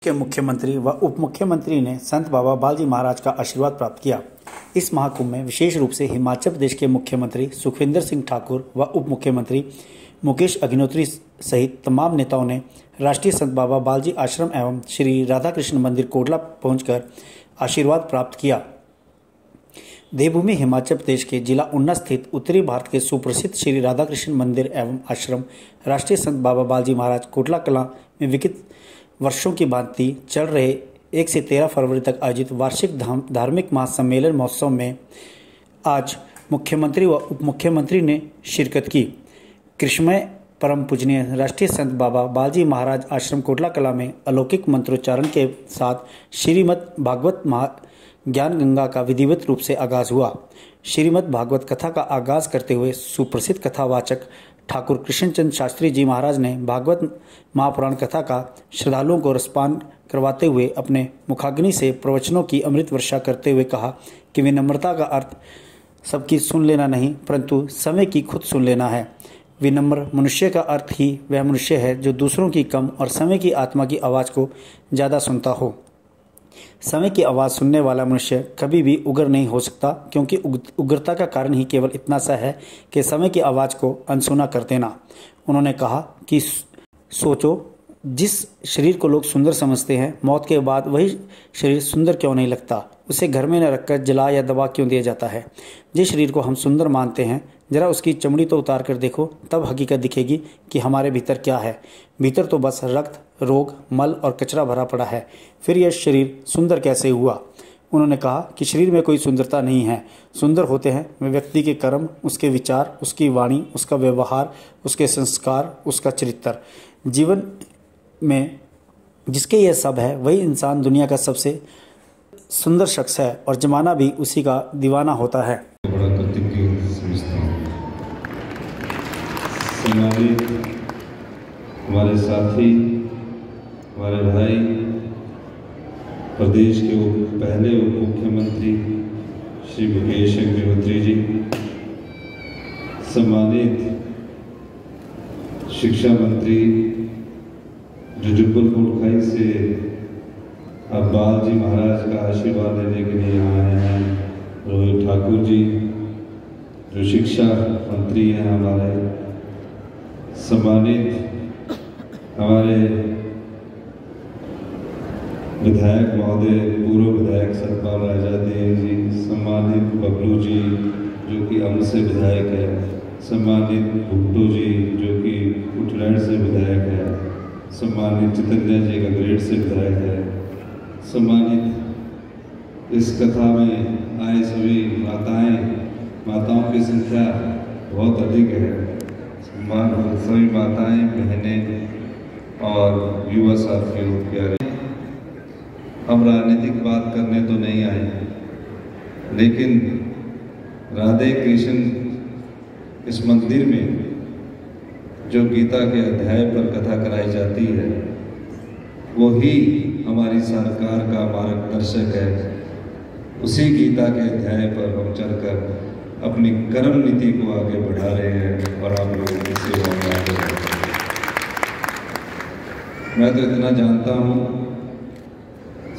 के मुख्यमंत्री व उप मुख्यमंत्री ने संत बाबा बालजी महाराज का आशीर्वाद प्राप्त किया। इस महाकुंभ में विशेष रूप से हिमाचल प्रदेश के मुख्यमंत्री सुखविंदर सिंह ठाकुर व उप मुख्यमंत्री मुकेश अग्निहोत्री सहित तमाम नेताओं ने राष्ट्रीय संत बाबा बालजी आश्रम एवं श्री राधा कृष्ण मंदिर कोटला पहुंचकर आशीर्वाद प्राप्त किया। देवभूमि हिमाचल प्रदेश के जिला ऊना स्थित उत्तरी भारत के सुप्रसिद्ध श्री राधा कृष्ण मंदिर एवं आश्रम राष्ट्रीय संत बाबा बालजी महाराज कोटला कलां में विगत वर्षों की भांति चल रहे 1 से 13 फरवरी तक आयोजित वार्षिक धार्मिक महासम्मेलन महोत्सव में आज मुख्यमंत्री व उप मुख्यमंत्री ने शिरकत की। कृष्णमय परम पूजनीय राष्ट्रीय संत बाबा बालजी महाराज आश्रम कोटला कला में अलौकिक मंत्रोच्चारण के साथ श्रीमद् भागवत ज्ञान गंगा का विधिवत रूप से आगाज हुआ। श्रीमद् भागवत कथा का आगाज करते हुए सुप्रसिद्ध कथावाचक ठाकुर कृष्णचंद्र शास्त्री जी महाराज ने भागवत महापुराण कथा का श्रद्धालुओं को रसपान करवाते हुए अपने मुखाग्नि से प्रवचनों की अमृत वर्षा करते हुए कहा कि विनम्रता का अर्थ सबकी सुन लेना नहीं परंतु समय की खुद सुन लेना है। विनम्र मनुष्य का अर्थ ही वह मनुष्य है जो दूसरों की कम और समय की आत्मा की आवाज़ को ज़्यादा सुनता हो। समय की आवाज़ सुनने वाला मनुष्य कभी भी उग्र नहीं हो सकता, क्योंकि उग्रता का कारण ही केवल इतना सा है कि समय की आवाज़ को अनसुना कर देना। उन्होंने कहा कि सोचो, जिस शरीर को लोग सुंदर समझते हैं, मौत के बाद वही शरीर सुंदर क्यों नहीं लगता? उसे घर में न रखकर जला या दबा क्यों दिया जाता है? जिस शरीर को हम सुंदर मानते हैं, जरा उसकी चमड़ी तो उतार कर देखो, तब हकीकत दिखेगी कि हमारे भीतर क्या है। भीतर तो बस रक्त, रोग, मल और कचरा भरा पड़ा है। फिर यह शरीर सुंदर कैसे हुआ? उन्होंने कहा कि शरीर में कोई सुंदरता नहीं है। सुंदर होते हैं वे व्यक्ति के कर्म, उसके विचार, उसकी वाणी, उसका व्यवहार, उसके संस्कार, उसका चरित्र। जीवन में जिसके यह सब है वही इंसान दुनिया का सबसे सुंदर शख्स है और जमाना भी उसी का दीवाना होता है। बड़ा कृतज्ञ समझता हूँ। हमारे साथी, हमारे भाई, प्रदेश के पहले उप मुख्यमंत्री श्री मुकेश अग्निहोत्री जी, सम्मानित शिक्षा मंत्री जो जुब्बल कोटखाई से अब बालजी महाराज का आशीर्वाद लेने के लिए यहाँ आए हैं, रोहित ठाकुर जी जो शिक्षा मंत्री हैं हमारे, सम्मानित हमारे विधायक महोदय, पूर्व विधायक सतपाल राजादेव जी, सम्मानित बबलू जी जो कि अम्ब से विधायक है, सम्मानित भुट्टो जी जो कि उठलैंड से विधायक है, सम्मानित चितंजन जी गगरेट से विधायक है, सम्मानित इस कथा में आए सभी माताओं की संख्या बहुत अधिक है। सभी माताएं, बहनें और युवा साथियों प्यारे, हम राजनीतिक बात करने तो नहीं आए, लेकिन राधे कृष्ण इस मंदिर में जो गीता के अध्याय पर कथा कराई जाती है वो ही हमारी सरकार का मार्गदर्शक है। उसी गीता के अध्याय पर हम चलकर अपनी कर्म नीति को आगे बढ़ा रहे हैं और आप लोगों की सेवा में आगे बढ़ रहे हैं। मैं तो इतना जानता हूँ,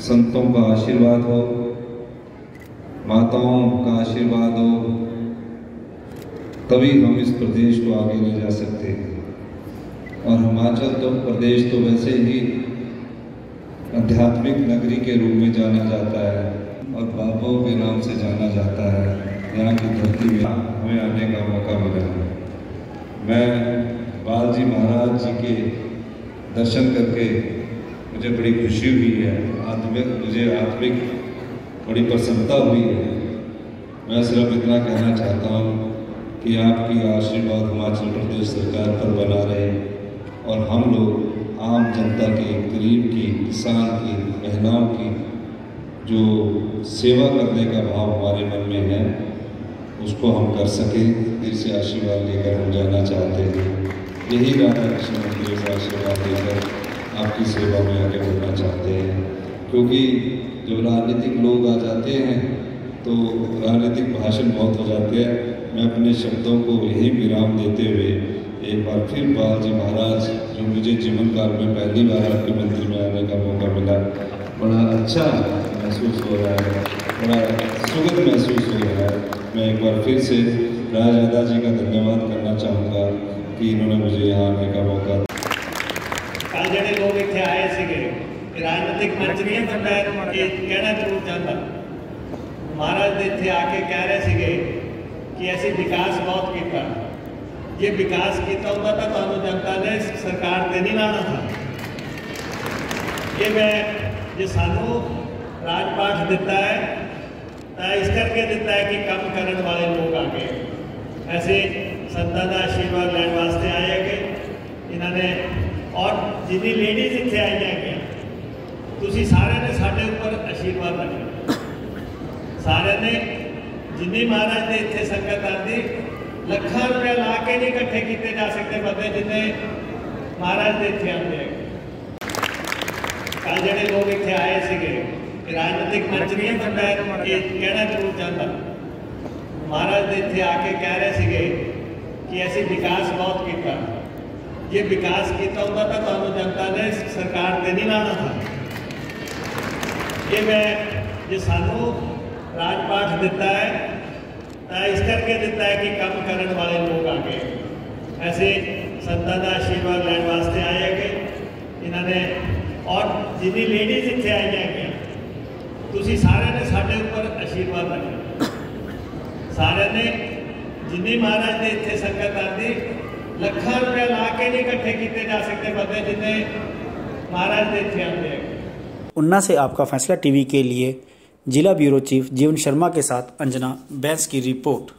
संतों का आशीर्वाद हो, माताओं का आशीर्वाद हो, तभी हम इस प्रदेश को आगे ले जा सकते हैं। और हिमाचल तो प्रदेश तो वैसे ही आध्यात्मिक नगरी के रूप में जाना जाता है और बाबाओं के नाम से जाना जाता है। यहाँ की धरती में हमें आने का मौका मिला। मैं बालजी महाराज जी के दर्शन करके मुझे बड़ी खुशी हुई है, मुझे आत्मिक बड़ी प्रसन्नता हुई है। मैं सिर्फ इतना कहना चाहता हूँ कि आपकी आशीर्वाद हिमाचल प्रदेश सरकार पर बना रहे और हम लोग आम जनता के, गरीब की, किसान की, महिलाओं की जो सेवा करने का भाव हमारे मन में है उसको हम कर सकें। इससे आशीर्वाद लेकर हम जाना चाहते हैं। यही राधा कृष्ण मंदिर से आशीर्वाद लेकर आपकी सेवा में आगे बढ़ना चाहते हैं, क्योंकि जब राजनीतिक लोग आ जाते हैं तो राजनीतिक भाषण बहुत हो जाते हैं। मैं अपने शब्दों को यही विराम देते हुए एक बार फिर बालजी महाराज जो मुझे जीवन काल में पहली बार आपके मंदिर में आने का मौका मिला मिला। बड़ा अच्छा महसूस हो रहा है, बड़ा सुखद महसूस हो रहा है। मैं एक बार फिर से राजदादा जी का धन्यवाद करना चाहूँगा कि इन्होंने मुझे यहाँ आने का मौका दिया। कल ਜਿਹੜੇ लोग इतने आए थे राजनीतिक मंच नहीं है, मैं ये कहना जरूर चाहता, महाराज इतने आके कह रहे थे कि ऐसे विकास बहुत किया, ये विकास किया होता तो तुहानू जनता ने सरकार ते नहीं लाना था। ये मैं जो सानू राजपाठ दिता है तो इस करके दिता है कि काम करने वाले लोग आ गए, ऐसे संतां दा आशीर्वाद लैण वास्ते आए हैं इन्होंने। और जिन्नी लेडीज इतने आई हैं तुसी सारे ने साढ़े ऊपर आशीर्वाद रखना, सारे ने जिन्नी महाराज ने इतने संगत आती लखा रुपया ला के नहीं इकट्ठे किए जा सकते बंदे जिन्हें महाराज ने इतने आते हैं। कल ਜਿਹੜੇ लोग इतने आए थे राजनीतिक मंच नहीं है, मैं ये कहना जरूर चाहता, महाराज ने इतने आके कह रहे थे कि ऐसे विकास बहुत किया, ये विकास किया होता तो तुहानू जनता ने सरकार ते नहीं लाना था। ये मैं जो सानू राजपाठ दिता है तो इस करके दिता है कि काम करने वाले लोग आ गए, ऐसे संतां दा आशीर्वाद लैण वास्ते आए हैं इन्होंने। और जिन्नी लेडीज इतने आई हैं तुसी सारे ने साढ़े ऊपर आशीर्वाद रखना, सारे ने जिन्नी महाराज ने इतने संगत आती लखा रुपया ला के नहीं इकट्ठे किए जा सकते बंदे जिन्हें महाराज ने इतने आते हैं। उन्ना से आपका फैसला टीवी के लिए जिला ब्यूरो चीफ जीवन शर्मा के साथ अंजना बैंस की रिपोर्ट।